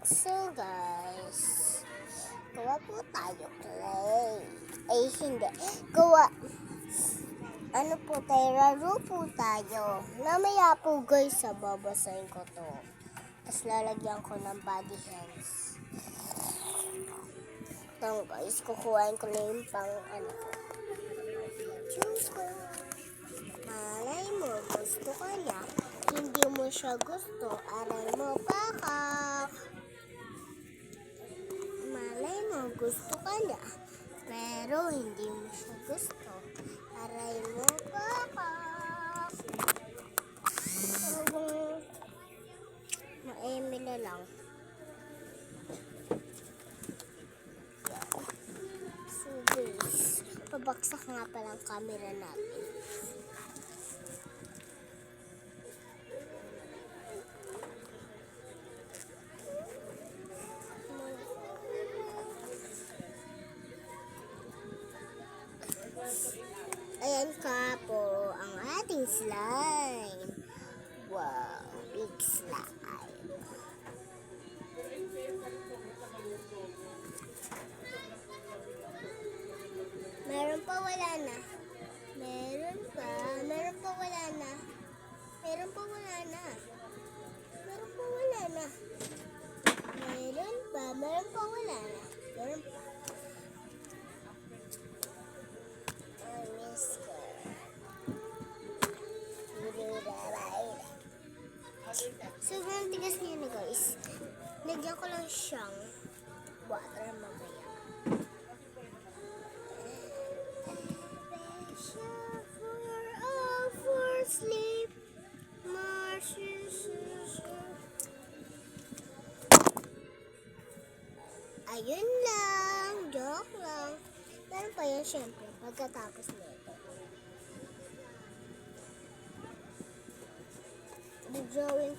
So guys, gawa po tayo clay. Ay hindi, gawa. Ano po tayo, laro po tayo. Namaya po guys, babasahin ko to. Tapos lalagyan ko ng body hands. Ito guys, kukuhain ko na yung pang ano. Chuko. Malay mo, gusto ka niya. Hindi mo siya gusto, aral mo pakak. Malay mo, gusto ka niya. Pero hindi mo siya gusto, aral mo pakak. Maeme na lang. So guys, pabaksak nga palang camera natin. Ayan ka po ang ating slime. Wow, big slime. Meron pa, wala na. Meron pa, wala na. Meron pa, wala na. Meron pa, wala na. Meron pa, wala na. Meron pa. Sobrang tigas niya na guys. Lagyan ko lang siyang water mamaya. For sleep, ayun lang, joke lang. Meron pa yan syempre pagkatapos nito. Drawing